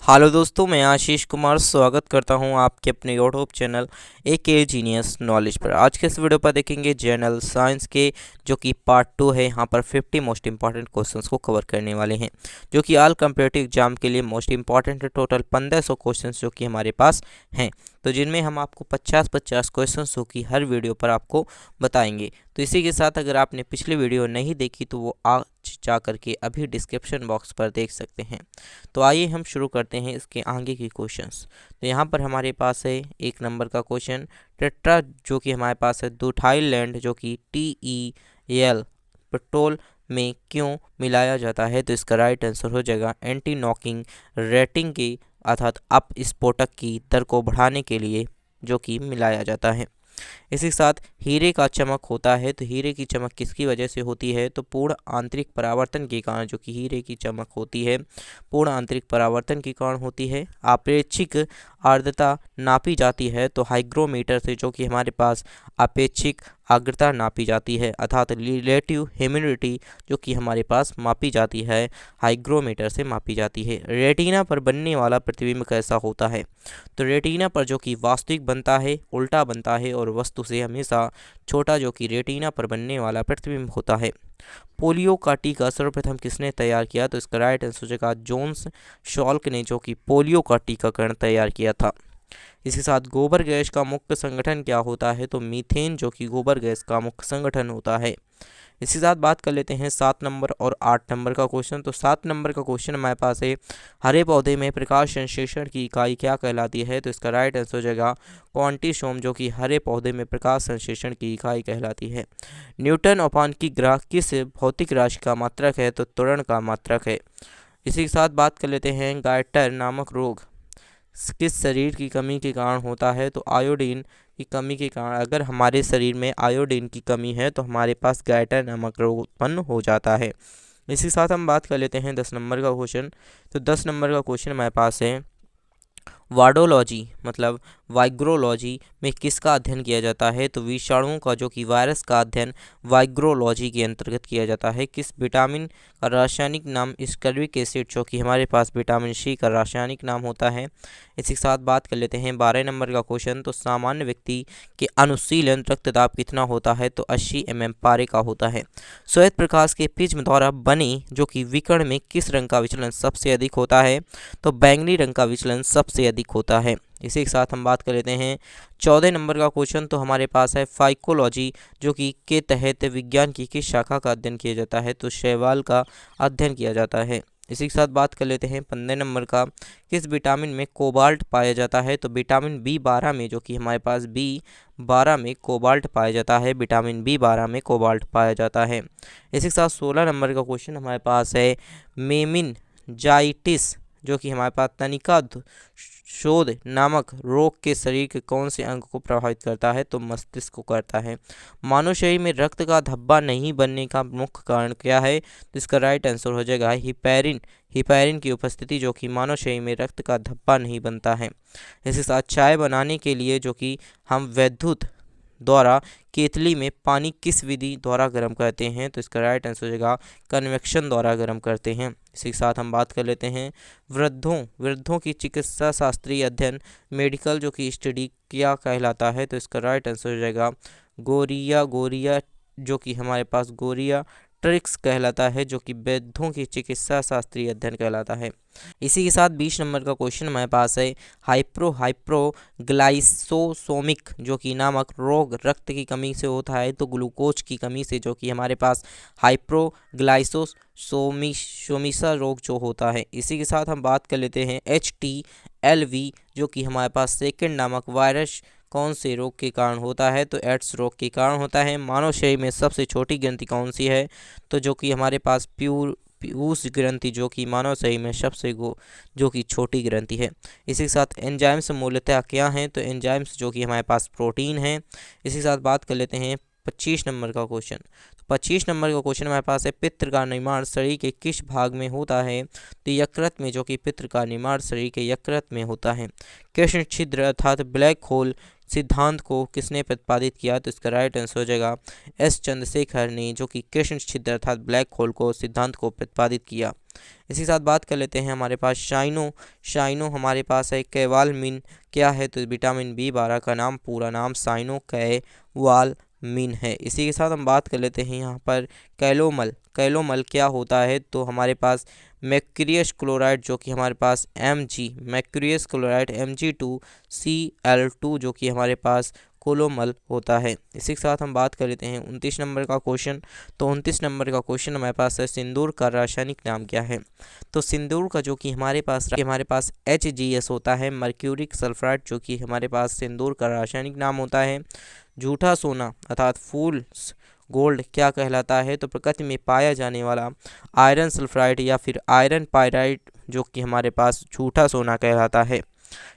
Hello दोस्तों, मैं आशीष कुमार स्वागत करता हूं आपके अपने यूट्यूब चैनल ए जीनियस नॉलेज पर। आज के इस वीडियो पर देखेंगे जनरल साइंस के जो कि पार्ट 2 है। यहां पर 50 मोस्ट इंपॉर्टेंट क्वेश्चंस को कवर करने वाले हैं, जो कि ऑल कम्पिटिटिव एग्जाम के लिए मोस्ट इंपॉर्टेंट है। टोटल 1500 क्वेश्चंस जो कि हमारे पास हैं, तो जिनमें हम आपको 50-50 क्वेश्चंस जो कि हर वीडियो पर आपको बताएंगे। तो इसी के साथ अगर आपने पिछली वीडियो नहीं देखी तो वो आज जा करके अभी डिस्क्रिप्शन बॉक्स पर देख सकते हैं। तो आइए हम शुरू करते हैं इसके आगे की क्वेश्चंस। तो यहाँ पर हमारे पास है 1 नंबर का क्वेश्चन, टेट्रा जो कि हमारे पास है दूथाइलैंड जो कि TEL पेट्रोल में क्यों मिलाया जाता है। तो इसका राइट आंसर हो जाएगा एंटी नॉकिंग रेटिंग की अर्थात अपस्फोटक की दर को बढ़ाने के लिए जो कि मिलाया जाता है। इसी के साथ हीरे का चमक होता है, तो हीरे की चमक किसकी वजह से होती है। तो पूर्ण आंतरिक परावर्तन के कारण जो कि हीरे की चमक होती है, पूर्ण आंतरिक परावर्तन के कारण होती है। आपेक्षिक आर्द्रता नापी जाती है, तो हाइग्रोमीटर से जो कि हमारे पास आपेक्षिक आर्द्रता नापी जाती है, अर्थात रिलेटिव ह्यूमिडिटी जो कि हमारे पास मापी जाती है, हाइग्रोमीटर से मापी जाती है। रेटिना पर बनने वाला प्रतिबिंब कैसा होता है। तो रेटिना पर जो कि वास्तविक बनता है, उल्टा बनता है और वस्तु से हमेशा छोटा जो कि रेटिना पर बनने वाला प्रतिबिंब होता है। पोलियो का टीका सर्वप्रथम किसने तैयार किया। तो इसका राइट आंसर हो जाएगा जोन्स शॉल्क ने जो कि पोलियो का टीकाकरण तैयार किया था। इसी साथ गोबर गैस का मुख्य संगठन क्या होता है। तो मीथेन जो कि गोबर गैस का मुख्य संगठन होता है। इसी साथ बात कर लेते हैं 7 नंबर और 8 नंबर का क्वेश्चन। तो 7 नंबर का क्वेश्चन हमारे पास है, हरे पौधे में प्रकाश संश्लेषण की इकाई क्या कहलाती है। तो इसका राइट आंसर हो जाएगा क्वांटिसोम जो कि हरे पौधे में प्रकाश संश्लेषण की इकाई कहलाती है। न्यूटन अपान की ग्राफ किस भौतिक राशि का मात्रक है। तो त्वरण का मात्रक है। इसी के साथ बात कर लेते हैं, गायटर नामक रोग किस शरीर की कमी के कारण होता है। तो आयोडीन की कमी के कारण, अगर हमारे शरीर में आयोडीन की कमी है तो हमारे पास गायटर नामक रोग उत्पन्न हो जाता है। इसी के साथ हम बात कर लेते हैं 10 नंबर का क्वेश्चन। तो 10 नंबर का क्वेश्चन हमारे पास है, वायरोलॉजी मतलब वाइग्रोलॉजी में किसका अध्ययन किया जाता है। तो विषाणुओं का जो कि वायरस का अध्ययन वाइग्रोलॉजी के अंतर्गत किया जाता है। किस विटामिन का रासायनिक नाम स्कर्विक एसिड जो कि हमारे पास विटामिन C का रासायनिक नाम होता है। इसी के साथ बात कर लेते हैं 12 नंबर का क्वेश्चन। तो सामान्य व्यक्ति के अनुशीलन रक्तदाब कितना होता है। तो 80 mm पारे का होता है। श्वेत प्रकाश के प्रिज्म द्वारा बने जो कि विकर्ण में किस रंग का विचलन सबसे अधिक होता है। तो बैंगनी रंग का विचलन सबसे अधिक होता है। इसी के साथ हम बात कर लेते हैं 14 नंबर का क्वेश्चन। तो हमारे पास है फाइकोलॉजी जो कि के तहत विज्ञान की किस शाखा का अध्ययन किया जाता है। तो शैवाल का अध्ययन किया जाता है। इसी के साथ बात कर लेते हैं 15 नंबर का, किस विटामिन में कोबाल्ट पाया जाता है। तो विटामिन B12 में जो कि हमारे पास B12 में कोबाल्ट पाया जाता है, विटामिन B12 में कोबाल्ट पाया जाता है। इसी के साथ 16 नंबर का क्वेश्चन हमारे पास है, मेनिनजाइटिस जो कि हमारे पास तनिका शोध नामक रोग के शरीर के कौन से अंग को प्रभावित करता है। तो मस्तिष्क को करता है। मानव शरीर में रक्त का धब्बा नहीं बनने का मुख्य कारण क्या है। तो इसका राइट आंसर हो जाएगा हिपैरिन। हिपैरिन की उपस्थिति जो कि मानव शरीर में रक्त का धब्बा नहीं बनता है। इसके साथ चाय बनाने के लिए जो कि हम वैद्युत द्वारा केतली में पानी किस विधि द्वारा गर्म करते हैं। तो इसका राइट आंसर हो जाएगा कन्वेक्शन द्वारा गर्म करते हैं। इसी के साथ हम बात कर लेते हैं वृद्धों की चिकित्सा शास्त्रीय अध्ययन मेडिकल जो कि स्टडी क्या कहलाता है। तो इसका राइट आंसर हो जाएगा गोरिया जो कि हमारे पास गोरिया ट्रिक्स कहलाता है, जो कि वृद्धों की चिकित्सा शास्त्रीय अध्ययन कहलाता है। इसी के साथ 20 नंबर का क्वेश्चन हमारे पास है, हाइप्रोग्लाइसोसोमिक जो कि नामक रोग रक्त की कमी से होता है। तो ग्लूकोज की कमी से जो कि हमारे पास हाइप्रोग्लाइसोसोमिसा रोग जो होता है। इसी के साथ हम बात कर लेते हैं HTLV जो कि हमारे पास सेकंड नामक वायरस कौन से रोग के कारण होता है। तो एड्स रोग के कारण होता है। मानव शरीर में सबसे छोटी ग्रंथि कौन सी है। तो जो कि हमारे पास पीयूष ग्रंथि जो कि मानव शरीर में सबसे जो कि छोटी ग्रंथि है। इसी के साथ एंजाइम्स मूलतः क्या हैं। तो एंजाइम्स जो कि हमारे पास प्रोटीन है। इसी के साथ बात कर लेते हैं 25 नंबर का क्वेश्चन। तो 25 नंबर का क्वेश्चन हमारे पास है, पित्त का निर्माण शरीर के किस भाग में होता है। तो यकृत में जो कि पित्त का निर्माण शरीर के यकृत में होता है। कृष्ण छिद्र अर्थात ब्लैक होल सिद्धांत को किसने प्रतिपादित किया? तो इसका राइट आंसर हो जाएगा एस चंद्रशेखर ने, जो कि कृष्ण छिद्र अर्थात ब्लैक होल को सिद्धांत को प्रतिपादित किया। इसी के साथ बात कर लेते हैं हमारे पास शाइनो हमारे पास है। कैवालमिन क्या है? तो विटामिन B12 का नाम, पूरा नाम साइनो कैवालमिन है। इसी के साथ हम बात कर लेते हैं यहाँ पर कैलोमल क्या होता है? तो हमारे पास मैक्यूरियस क्लोराइड, जो कि हमारे पास मैक्यूरियस क्लोराइड Mg2Cl2, जो कि हमारे पास कोलोमल होता है। इसी के साथ हम बात कर लेते हैं 29 नंबर का क्वेश्चन। तो 29 नंबर का क्वेश्चन हमारे पास है, सिंदूर का रासायनिक नाम क्या है? तो सिंदूर का जो कि हमारे पास HGS होता है, मर्क्यूरिक सल्फाइड, जो कि हमारे पास सिंदूर का रासायनिक नाम होता है। झूठा सोना अर्थात फूल्स गोल्ड क्या कहलाता है? तो प्रकृति में पाया जाने वाला आयरन सल्फाइड या फिर आयरन पायराइड, जो कि हमारे पास झूठा सोना कहलाता है।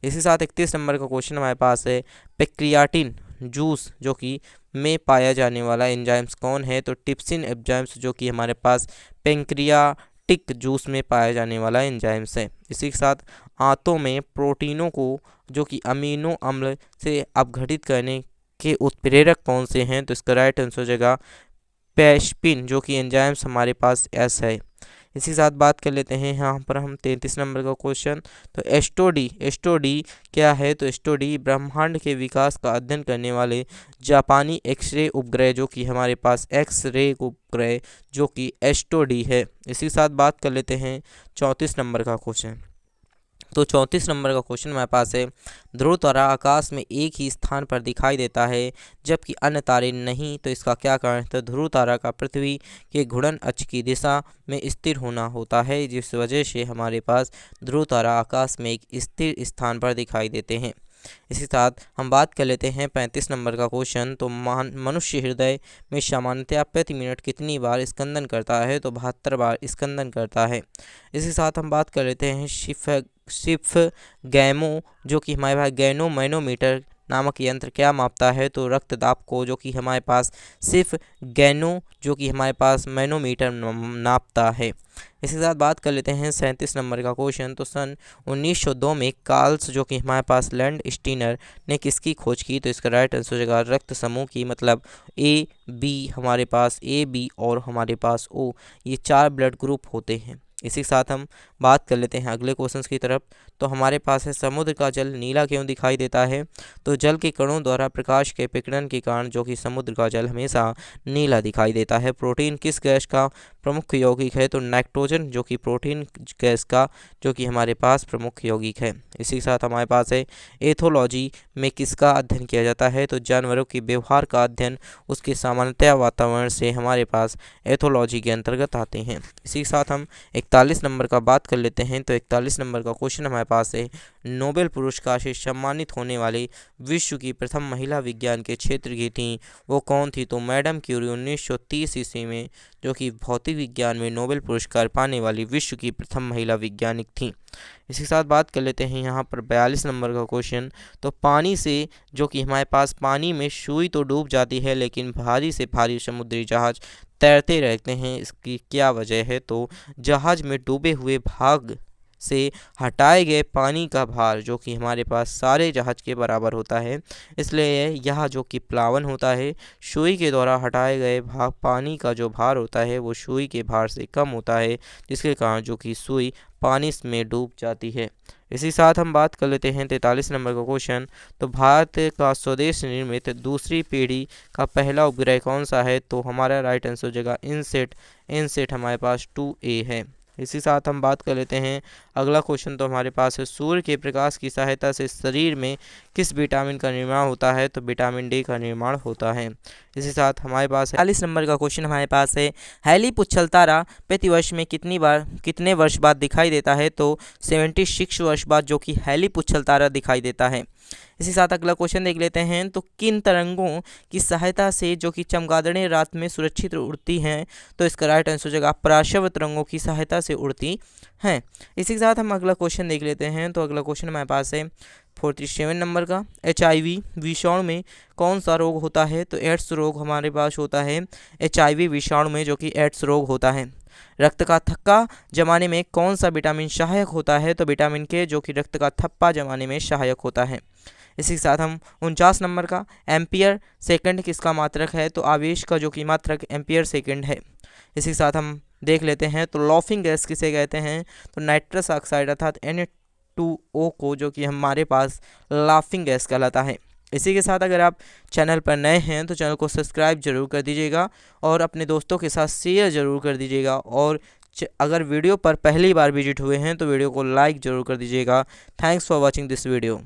इसी साथ 31 नंबर का क्वेश्चन हमारे पास है, पेक्रियाटिन जूस जो कि में पाया जाने वाला एंजाइम्स कौन है? तो टिप्सिन एंजाइम्स, जो कि हमारे पास पेंक्रियाटिक जूस में पाया जाने वाला एंजाइम्स है। इसी के साथ आंतों में प्रोटीनों को जो कि अमीनो अम्ल से अपघटित करने के उत्प्रेरक कौन से हैं? तो इसका राइट आंसर हो जाएगा पेस्पिन, जो कि एंजाइम्स हमारे पास एस है। इसी के साथ बात कर लेते हैं यहाँ पर हम 33 नंबर का क्वेश्चन। तो एस्टोडी क्या है? तो एस्टोडी ब्रह्मांड के विकास का अध्ययन करने वाले जापानी एक्सरे उपग्रह, जो कि हमारे पास एक्सरे उपग्रह, जो कि एस्टोडी है। इसी के साथ बात कर लेते हैं 34 नंबर का क्वेश्चन। तो 34 नंबर का क्वेश्चन हमारे पास है, ध्रुव तारा आकाश में एक ही स्थान पर दिखाई देता है जबकि अन्य तारे नहीं, तो इसका क्या कारण है? तो ध्रुव तारा का पृथ्वी के घूर्णन अक्ष की दिशा में स्थिर होना होता है, जिस वजह से हमारे पास ध्रुव तारा आकाश में एक स्थिर स्थान पर दिखाई देते हैं। इसी साथ हम बात कर लेते हैं 35 नंबर का क्वेश्चन। तो मनुष्य हृदय में सामान्यतः प्रति मिनट कितनी बार स्कंदन करता है? तो 72 बार स्कंदन करता है। इसी साथ हम बात कर लेते हैं सिर्फ गैमो, जो कि हमारे पास गैनो मैनोमीटर नामक यंत्र क्या मापता है? तो रक्तदाब को, जो कि हमारे पास सिर्फ गैनो, जो कि हमारे पास मैनोमीटर नापता है। इसके साथ बात कर लेते हैं 37 नंबर का क्वेश्चन। तो सन 1902 में कार्ल्स, जो कि हमारे पास लैंड स्टीनर ने किसकी खोज की? तो इसका राइट आंसर हो जाएगा रक्त समूह की, मतलब AB, हमारे पास AB और हमारे पास O, ये 4 ब्लड ग्रुप होते हैं। इसी के साथ हम बात कर लेते हैं अगले क्वेश्चन की तरफ। तो हमारे पास है, समुद्र का जल नीला क्यों दिखाई देता है? तो जल के कणों द्वारा प्रकाश के विकिरण के कारण जो कि समुद्र का जल हमेशा नीला दिखाई देता है। प्रोटीन किस गैस का प्रमुख यौगिक है? तो नाइट्रोजन, जो कि प्रोटीन गैस का जो कि हमारे पास प्रमुख यौगिक है। इसी के साथ हमारे पास है, एथोलॉजी में किसका अध्ययन किया जाता है? तो जानवरों के व्यवहार का अध्ययन, उसके सामान्यतः वातावरण से हमारे पास एथोलॉजी के अंतर्गत आते हैं। इसी के साथ हम 41 नंबर का बात कर लेते हैं। तो 41 नंबर का क्वेश्चन हमारे पास है, नोबेल पुरस्कार से सम्मानित होने वाली विश्व की प्रथम महिला विज्ञान के क्षेत्र की थी, वो कौन थी? तो मैडम क्यूरी 1930 ईस्वी में, जो कि भौतिक विज्ञान में नोबेल पुरस्कार पाने वाली विश्व की प्रथम महिला वैज्ञानिक थी। इसी के साथ बात कर लेते हैं यहाँ पर 42 नंबर का क्वेश्चन। तो पानी से, जो कि हमारे पास पानी में सुई तो डूब जाती है लेकिन भारी से भारी समुद्री जहाज तैरते रहते हैं, इसकी क्या वजह है? तो जहाज में डूबे हुए भाग से हटाए गए पानी का भार, जो कि हमारे पास सारे जहाज के बराबर होता है, इसलिए यह जो कि प्लावन होता है, सुई के द्वारा हटाए गए भाग पानी का जो भार होता है वो सुई के भार से कम होता है, जिसके कारण जो कि सुई पानी में डूब जाती है। इसी साथ हम बात कर लेते हैं 43 नंबर का क्वेश्चन। तो भारत का स्वदेश निर्मित दूसरी पीढ़ी का पहला उपग्रह कौन सा है? तो हमारा राइट आंसर हो जाएगा इनसेट हमारे पास 2A है। इसी साथ हम बात कर लेते हैं अगला क्वेश्चन। तो हमारे पास है, सूर्य के प्रकाश की सहायता से शरीर में किस विटामिन का निर्माण होता है? तो विटामिन D का निर्माण होता है। इसी साथ हमारे पास 40 नंबर का क्वेश्चन हमारे पास है, हैली पुच्छल तारा प्रतिवर्ष में कितने वर्ष बाद दिखाई देता है? तो 76 वर्ष बाद जो कि हैली पुच्छल तारा दिखाई देता है। इसी साथ अगला क्वेश्चन देख लेते हैं। तो किन तरंगों की सहायता से जो कि चमगादड़ें रात में सुरक्षित उड़ती हैं? तो इसका राइट आंसर हो जाएगा प्राशव तरंगों की सहायता से उड़ती हैं। इसी के साथ हम अगला क्वेश्चन देख लेते हैं। तो अगला क्वेश्चन हमारे पास है 47 नंबर का, HIV विषाणु में कौन सा रोग होता है? तो एड्स रोग हमारे पास होता है HIV विषाणु में, जो कि एड्स रोग होता है। रक्त का थक्का जमाने में कौन सा विटामिन सहायक होता है? तो विटामिन K, जो कि रक्त का थप्पा जमाने में सहायक होता है। इसी के साथ हम 49 नंबर का एम्पियर सेकंड किसका मात्रक है, तो आवेश का जो कि मात्रक एम्पियर सेकंड है। इसी के साथ हम देख लेते हैं तो लाफिंग गैस किसे कहते हैं, तो नाइट्रस ऑक्साइड अर्थात Na2O को जो कि हमारे पास लाफिंग गैस कहलाता है। इसी के साथ अगर आप चैनल पर नए हैं तो चैनल को सब्सक्राइब जरूर कर दीजिएगा और अपने दोस्तों के साथ शेयर जरूर कर दीजिएगा, और अगर वीडियो पर पहली बार विजिट हुए हैं तो वीडियो को लाइक जरूर कर दीजिएगा। Thanks for watching this video.